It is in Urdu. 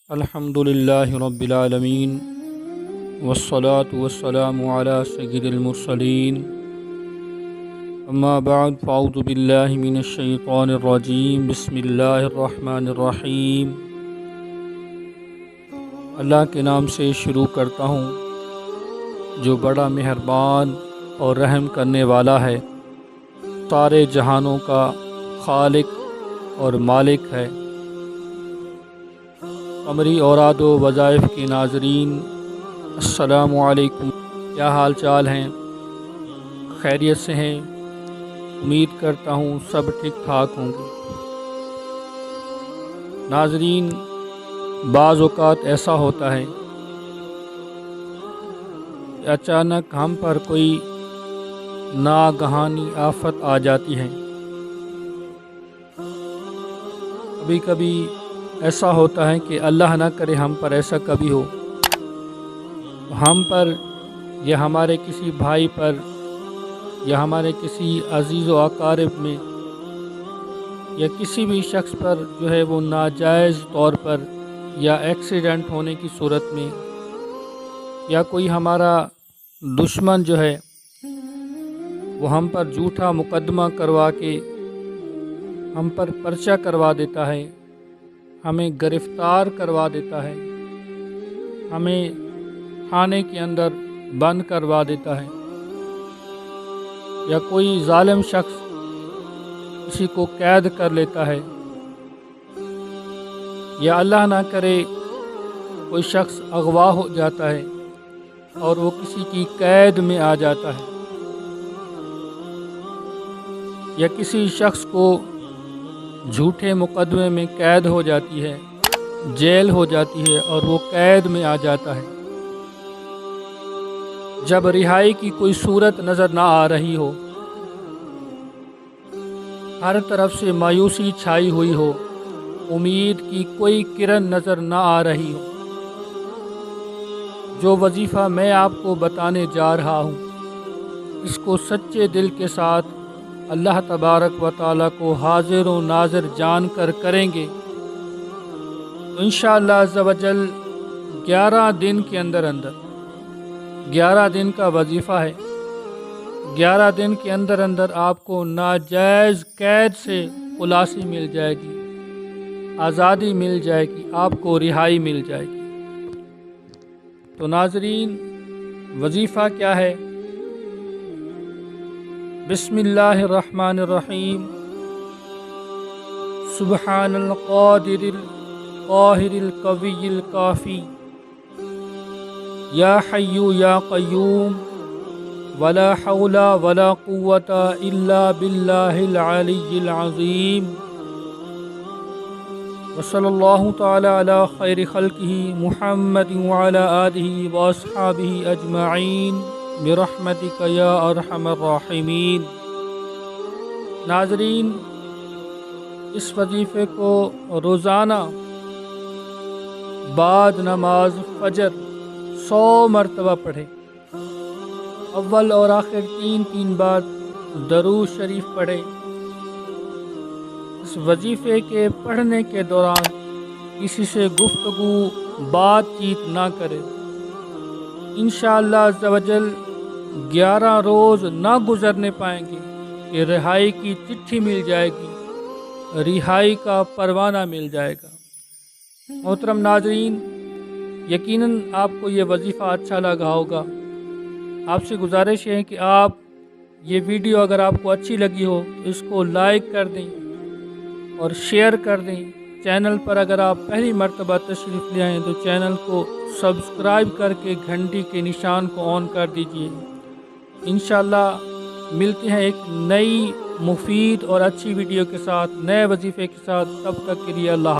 الحمدللہ رب العالمین والصلاة والسلام علی سید المرسلین اما بعد فاعوذ باللہ من الشیطان الرجیم بسم اللہ الرحمن الرحیم۔ اللہ کے نام سے شروع کرتا ہوں جو بڑا مہربان اور رحم کرنے والا ہے، سارے جہانوں کا خالق اور مالک ہے۔ قمری اوراد و وظائف کے ناظرین، السلام علیکم، کیا حال چال ہیں؟ خیریت سے ہیں؟ امید کرتا ہوں سب ٹھیک ٹھاک ہوں گے۔ ناظرین، بعض اوقات ایسا ہوتا ہے کہ اچانک ہم پر کوئی ناگہانی آفت آ جاتی ہے۔ کبھی کبھی ایسا ہوتا ہے کہ اللہ نہ کرے ہم پر ایسا کبھی ہو، ہم پر یا ہمارے کسی بھائی پر یا ہمارے کسی عزیز و اقارب میں یا کسی بھی شخص پر جو ہے وہ ناجائز طور پر یا ایکسیڈنٹ ہونے کی صورت میں، یا کوئی ہمارا دشمن جو ہے وہ ہم پر جھوٹا مقدمہ کروا کے ہم پر پرچہ کروا دیتا ہے، ہمیں گرفتار کروا دیتا ہے، ہمیں تھانے کے اندر بند کروا دیتا ہے، یا کوئی ظالم شخص کسی کو قید کر لیتا ہے، یا اللہ نہ کرے کوئی شخص اغوا ہو جاتا ہے اور وہ کسی کی قید میں آ جاتا ہے، یا کسی شخص کو جھوٹے مقدمے میں قید ہو جاتی ہے، جیل ہو جاتی ہے اور وہ قید میں آ جاتا ہے۔ جب رہائی کی کوئی صورت نظر نہ آ رہی ہو، ہر طرف سے مایوسی چھائی ہوئی ہو، امید کی کوئی کرن نظر نہ آ رہی ہو، جو وظیفہ میں آپ کو بتانے جا رہا ہوں، اس کو سچے دل کے ساتھ اللہ تبارک و تعالیٰ کو حاضر و ناظر جان کر کریں گے تو انشاءاللہ عز و جل 11 دن کے اندر 11 دن کا وظیفہ ہے، 11 دن کے اندر آپ کو ناجائز قید سے خلاصی مل جائے گی، آزادی مل جائے گی، آپ کو رہائی مل جائے گی۔ تو ناظرین، وظیفہ کیا ہے؟ بسم اللہ الرحمن الرحیم۔ سبحان القادر القاہر القوی الکافی، یا حی یا قیوم، ولا حول ولا قوة الا باللہ العلی العظیم، وصلی اللہ تعالی علی خیر خلقہ محمد وعلی آلہ واصحابہ اجمعین برحمتک یا ارحم الراحمین۔ ناظرین، اس وظیفے کو روزانہ بعد نماز فجر 100 مرتبہ پڑھیں، اول اور آخر 3 بار درود شریف پڑھیں۔ اس وظیفے کے پڑھنے کے دوران کسی سے گفتگو بات چیت نہ کریں۔ انشاءاللہ عز و جل 11 روز نہ گزرنے پائیں گے کہ رہائی کی چٹھی مل جائے گی، رہائی کا پروانہ مل جائے گا۔ محترم ناظرین، یقیناً آپ کو یہ وظیفہ اچھا لگا ہوگا۔ آپ سے گزارش ہے کہ آپ یہ ویڈیو اگر آپ کو اچھی لگی ہو تو اس کو لائک کر دیں اور شیئر کر دیں۔ چینل پر اگر آپ پہلی مرتبہ تشریف لے آئیں تو چینل کو سبسکرائب کر کے گھنٹی کے نشان کو آن کر دیجیے۔ انشاءاللہ ملتے ہیں ایک نئی مفید اور اچھی ویڈیو کے ساتھ، نئے وظیفے کے ساتھ۔ تب تک کے لیے اللہ